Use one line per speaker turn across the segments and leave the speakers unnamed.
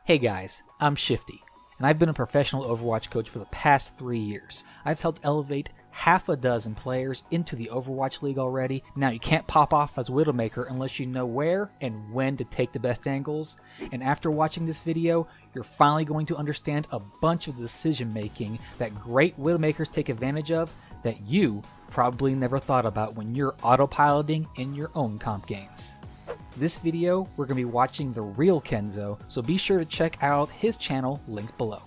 Hey guys, I'm Shifty, and I've been a professional Overwatch coach for the past 3 years. I've helped elevate half a dozen players into the Overwatch League already. Now you can't pop off as Widowmaker unless you know where and when to take the best angles. And after watching this video, you're finally going to understand a bunch of the decision making that great Widowmakers take advantage of that you probably never thought about when you're autopiloting in your own comp games. This video, we're going to be watching the real Kenzo, so be sure to check out his channel linked below.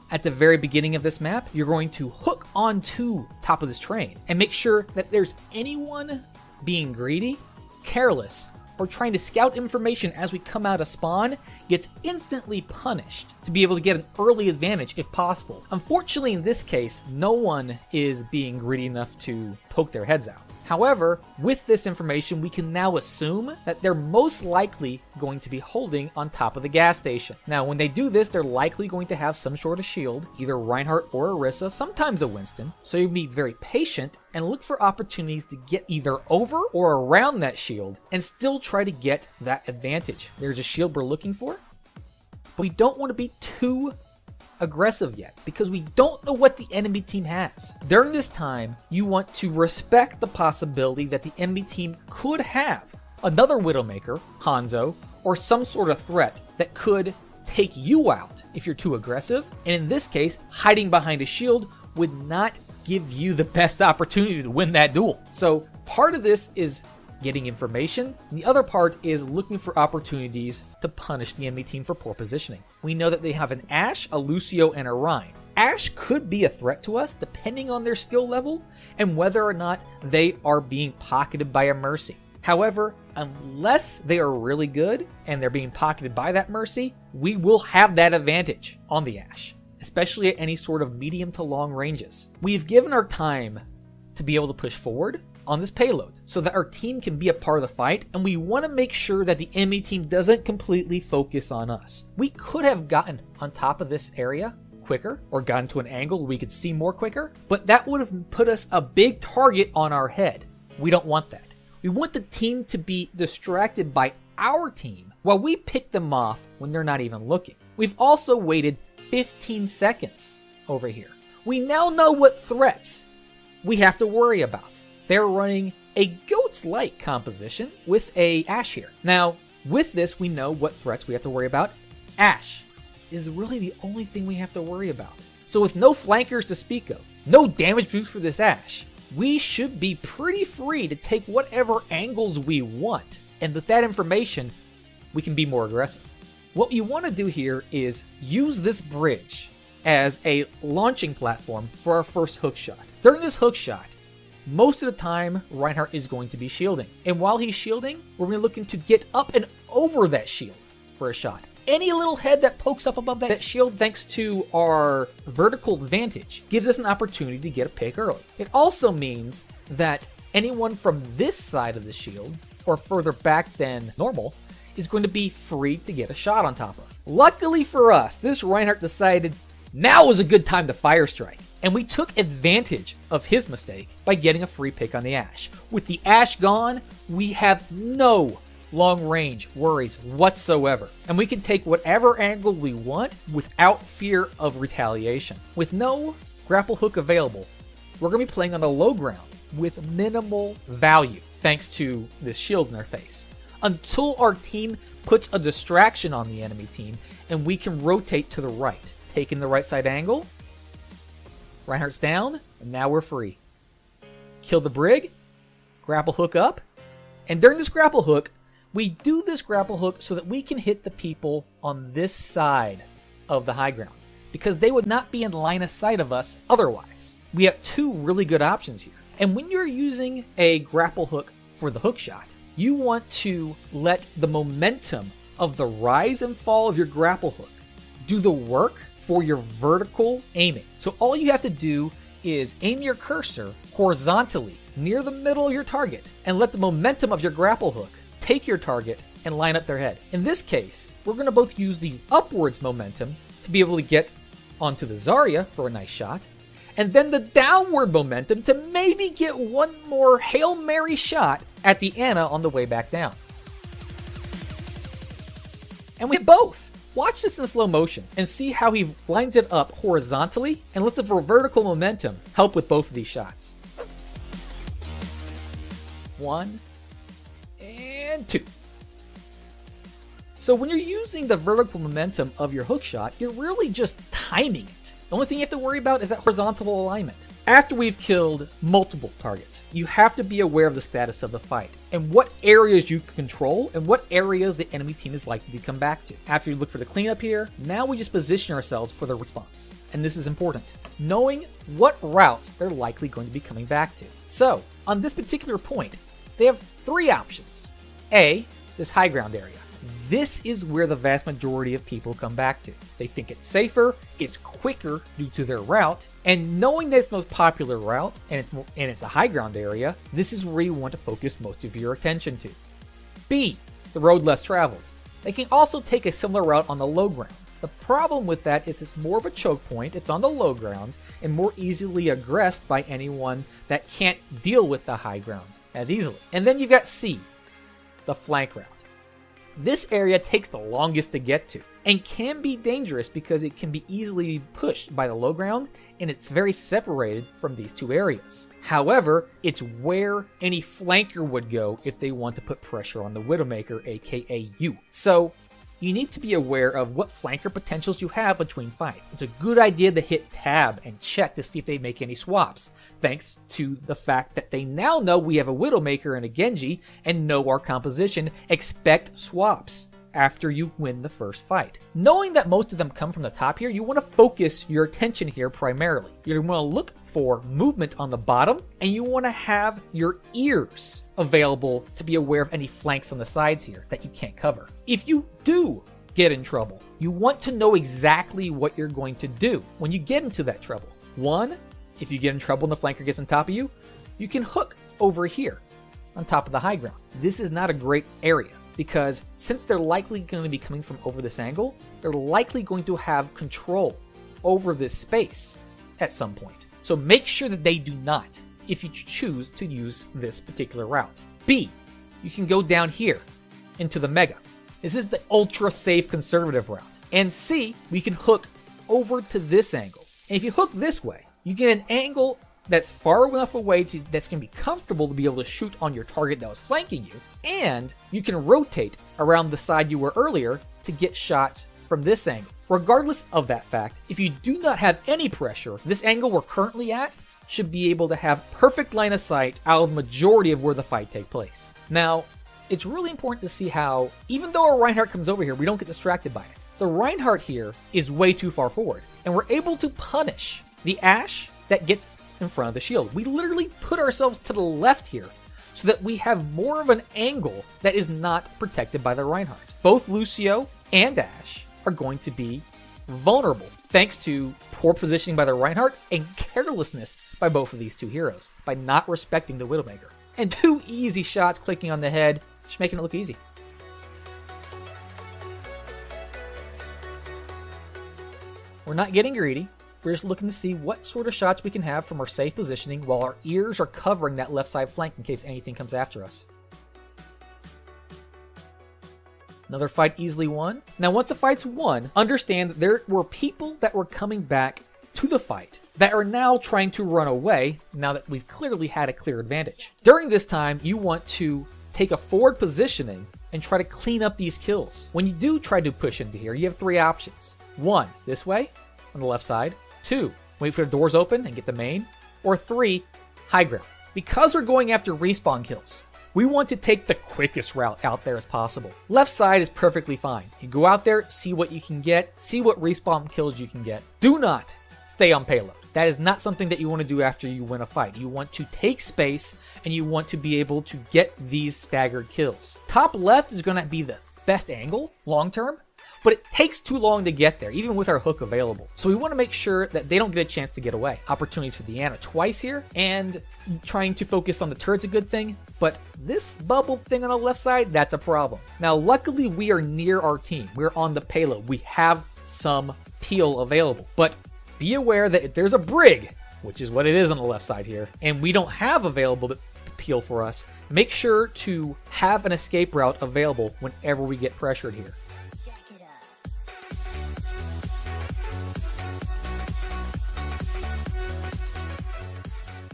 At the very beginning of this map, you're going to hook onto top of this train and make sure that there's anyone being greedy, careless, or trying to scout information as we come out of spawn gets instantly punished to be able to get an early advantage if possible. Unfortunately, in this case, no one is being greedy enough to poke their heads out. However, with this information, we can now assume that they're most likely going to be holding on top of the gas station. Now, when they do this, they're likely going to have some sort of shield, either Reinhardt or Orisa, sometimes a Winston. So you be very patient and look for opportunities to get either over or around that shield and still try to get that advantage. There's a shield we're looking for, but we don't want to be too aggressive yet because we don't know what the enemy team has. During this time, you want to respect the possibility that the enemy team could have another Widowmaker, Hanzo, or some sort of threat that could take you out if you're too aggressive. And in this case, hiding behind a shield would not give you the best opportunity to win that duel. So part of this is getting information, and the other part is looking for opportunities to punish the enemy team for poor positioning. We know that they have an Ashe, a Lucio, and a Rein. Ashe could be a threat to us depending on their skill level and whether or not they are being pocketed by a Mercy. However, unless they are really good and they're being pocketed by that Mercy, we will have that advantage on the Ashe, especially at any sort of medium to long ranges. We've given our time to be able to push forward on this payload so that our team can be a part of the fight, and we want to make sure that the enemy team doesn't completely focus on us. We could have gotten on top of this area quicker or gotten to an angle where we could see more quicker, but that would have put us a big target on our head. We don't want that. We want the team to be distracted by our team while we pick them off when they're not even looking. We've also waited 15 seconds over here. We now know what threats we have to worry about. They're running a Goats-like composition with a Ashe here. Now, with this, we know what threats we have to worry about. Ashe is really the only thing we have to worry about. So with no flankers to speak of, no damage boost for this Ashe, we should be pretty free to take whatever angles we want. And with that information, we can be more aggressive. What you want to do here is use this bridge as a launching platform for our first hook shot. During this hook shot, most of the time, Reinhardt is going to be shielding. And while he's shielding, we're going to looking to get up and over that shield for a shot. Any little head that pokes up above that shield, thanks to our vertical advantage, gives us an opportunity to get a pick early. It also means that anyone from this side of the shield, or further back than normal, is going to be free to get a shot on top of. Luckily for us, this Reinhardt decided now was a good time to fire strike. And we took advantage of his mistake by getting a free pick on the Ashe. With the Ashe gone, we have no long range worries whatsoever. And we can take whatever angle we want without fear of retaliation. With no grapple hook available, we're going to be playing on the low ground with minimal value, thanks to this shield in our face, until our team puts a distraction on the enemy team and we can rotate to the right, taking the right side angle. Reinhardt's down, and now we're free. Kill the Brig, grapple hook up, and during this grapple hook, we do this grapple hook so that we can hit the people on this side of the high ground, because they would not be in line of sight of us otherwise. We have two really good options here. And when you're using a grapple hook for the hook shot, you want to let the momentum of the rise and fall of your grapple hook do the work for your vertical aiming. So all you have to do is aim your cursor horizontally near the middle of your target and let the momentum of your grapple hook take your target and line up their head. In this case, we're going to both use the upwards momentum to be able to get onto the Zarya for a nice shot, and then the downward momentum to maybe get one more Hail Mary shot at the Ana on the way back down. And we hit both. Watch this in slow motion and see how he lines it up horizontally and lets the vertical momentum help with both of these shots. 1 and 2. So when you're using the vertical momentum of your hook shot, you're really just timing it. The only thing you have to worry about is that horizontal alignment. After we've killed multiple targets, you have to be aware of the status of the fight and what areas you can control and what areas the enemy team is likely to come back to. After you look for the cleanup here, now we just position ourselves for the response. And this is important, knowing what routes they're likely going to be coming back to. So, on this particular point, they have 3 options. A, this high ground area. This is where the vast majority of people come back to. They think it's safer, it's quicker due to their route, and knowing that it's the most popular route and it's a high ground area, this is where you want to focus most of your attention to. B, the road less traveled. They can also take a similar route on the low ground. The problem with that is it's more of a choke point, it's on the low ground, and more easily aggressed by anyone that can't deal with the high ground as easily. And then you've got C, the flank route. This area takes the longest to get to and can be dangerous because it can be easily pushed by the low ground and it's very separated from these 2 areas. However, it's where any flanker would go if they want to put pressure on the Widowmaker, aka you. So you need to be aware of what flanker potentials you have between fights. It's a good idea to hit tab and check to see if they make any swaps, thanks to the fact that they now know we have a Widowmaker and a Genji and know our composition. Expect swaps after you win the first fight. Knowing that most of them come from the top here, you want to focus your attention here primarily. You're going to look for movement on the bottom, and you want to have your ears available to be aware of any flanks on the sides here that you can't cover. If you do get in trouble, you want to know exactly what you're going to do when you get into that trouble. 1, if you get in trouble and the flanker gets on top of you, you can hook over here on top of the high ground. This is not a great area because since they're likely going to be coming from over this angle, they're likely going to have control over this space at some point. So make sure that they do not if you choose to use this particular route. B, you can go down here into the Mega. This is the ultra safe conservative route. And C, we can hook over to this angle. And if you hook this way, you get an angle that's far enough away that's going to be comfortable to be able to shoot on your target that was flanking you. And you can rotate around the side you were earlier to get shots from this angle. Regardless of that fact, if you do not have any pressure, this angle we're currently at should be able to have perfect line of sight out of the majority of where the fight takes place. Now, it's really important to see how, even though our Reinhardt comes over here, we don't get distracted by it. The Reinhardt here is way too far forward, and we're able to punish the Ashe that gets in front of the shield. We literally put ourselves to the left here so that we have more of an angle that is not protected by the Reinhardt. Both Lucio and Ashe are going to be vulnerable thanks to poor positioning by the Reinhardt and carelessness by both of these 2 heroes by not respecting the Widowmaker. And 2 easy shots clicking on the head, just making it look easy. We're not getting greedy. We're just looking to see what sort of shots we can have from our safe positioning while our ears are covering that left side flank in case anything comes after us. Another fight easily won. Now once the fight's won, understand that there were people that were coming back to the fight that are now trying to run away now that we've clearly had a clear advantage. During this time, you want to take a forward positioning and try to clean up these kills. When you do try to push into here, you have 3 options. 1, this way on the left side. 2, wait for the doors open and get the main. Or 3, high ground. Because we're going after respawn kills, we want to take the quickest route out there as possible. Left side is perfectly fine. You go out there, see what you can get, see what respawn kills you can get. Do not stay on payload. That is not something that you want to do after you win a fight. You want to take space and you want to be able to get these staggered kills. Top left is going to be the best angle long term, but it takes too long to get there, even with our hook available. So we want to make sure that they don't get a chance to get away. Opportunities for the Ana twice here, and trying to focus on the turret's a good thing, but this bubble thing on the left side, that's a problem. Now, luckily, we are near our team. We're on the payload. We have some peel available, but be aware that if there's a brig, which is what it is on the left side here, and we don't have available the peel for us, make sure to have an escape route available whenever we get pressured here.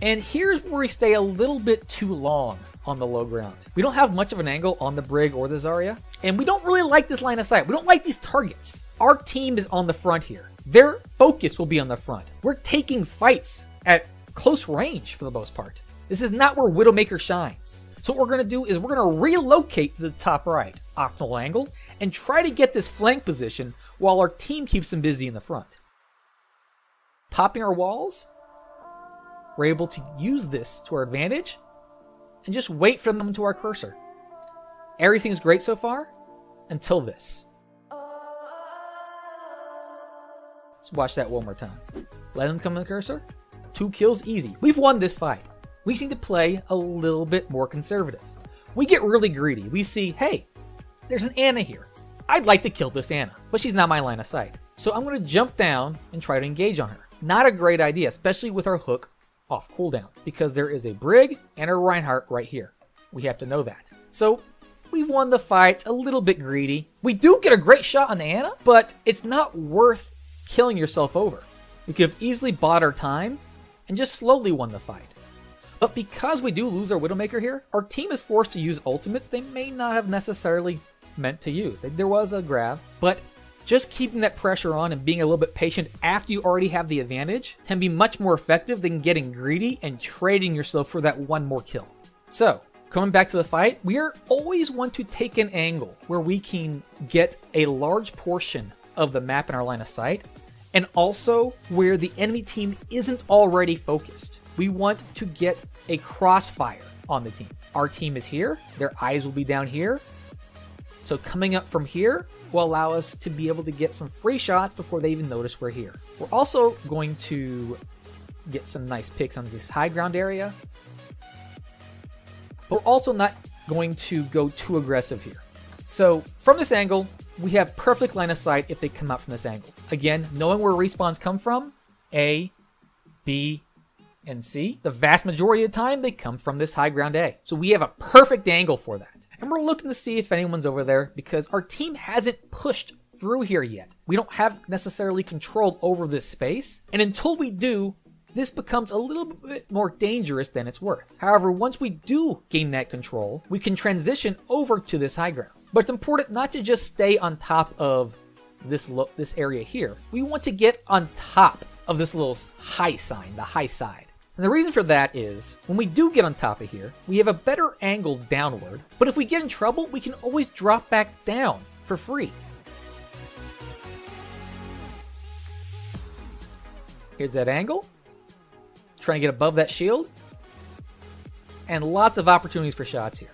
And here's where we stay a little bit too long on the low ground. We don't have much of an angle on the Brig or the Zarya, and we don't really like this line of sight. We don't like these targets. Our team is on the front here. Their focus will be on the front. We're taking fights at close range for the most part. This is not where Widowmaker shines. So what we're going to do is we're going to relocate to the top right, optimal angle, and try to get this flank position while our team keeps them busy in the front. Popping our walls, we're able to use this to our advantage and just wait for them to our cursor. Everything's great so far until this. Let's watch that one more time. Let them come to the cursor. 2 kills easy. We've won this fight. We need to play a little bit more conservative. We get really greedy. We see, hey, there's an Ana here. I'd like to kill this Ana, but she's not my line of sight. So I'm going to jump down and try to engage on her. Not a great idea, especially with our hook off cooldown, because there is a Brig and a Reinhardt right here. We have to know that. So we've won the fight, a little bit greedy. We do get a great shot on the Ana, but it's not worth killing yourself over. We could have easily bought our time and just slowly won the fight. But because we do lose our Widowmaker here, our team is forced to use ultimates they may not have necessarily meant to use. There was a grab, but just keeping that pressure on and being a little bit patient after you already have the advantage can be much more effective than getting greedy and trading yourself for that one more kill. So, coming back to the fight, we always want to take an angle where we can get a large portion of the map in our line of sight, and also where the enemy team isn't already focused. We want to get a crossfire on the team. Our team is here, their eyes will be down here. So coming up from here will allow us to be able to get some free shots before they even notice we're here. We're also going to get some nice picks on this high ground area. But we're also not going to go too aggressive here. So from this angle, we have perfect line of sight if they come out from this angle. Again, knowing where respawns come from, A, B, and C, the vast majority of the time they come from this high ground A. So we have a perfect angle for that. And we're looking to see if anyone's over there because our team hasn't pushed through here yet. We don't have necessarily control over this space. And until we do, this becomes a little bit more dangerous than it's worth. However, once we do gain that control, we can transition over to this high ground. But it's important not to just stay on top of this area here. We want to get on top of this little high sign, the high side. And the reason for that is, when we do get on top of here, we have a better angle downward, but if we get in trouble, we can always drop back down for free. Here's that angle. Trying to get above that shield. And lots of opportunities for shots here.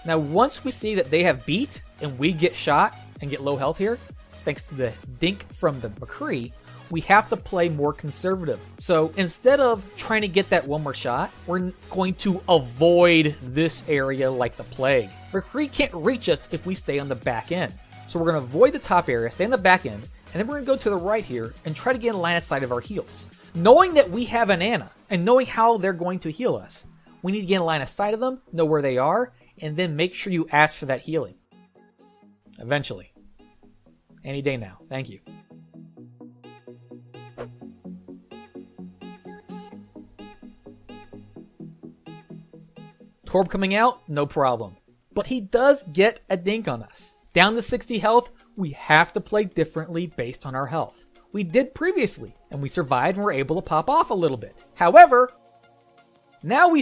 Now, once we see that they have beat, and we get shot and get low health here, thanks to the dink from the McCree, we have to play more conservative. So instead of trying to get that one more shot, we're going to avoid this area like the plague. McCree can't reach us if we stay on the back end. So we're going to avoid the top area, stay on the back end, and then we're going to go to the right here and try to get in line of sight of our heals. Knowing that we have an Ana and knowing how they're going to heal us, we need to get in line of sight of them, know where they are, and then make sure you ask for that healing. Eventually. Any day now. Thank you. Torb coming out, no problem. But he does get a dink on us. Down to 60 health, we have to play differently based on our health. We did previously, and we survived and were able to pop off a little bit. However, now we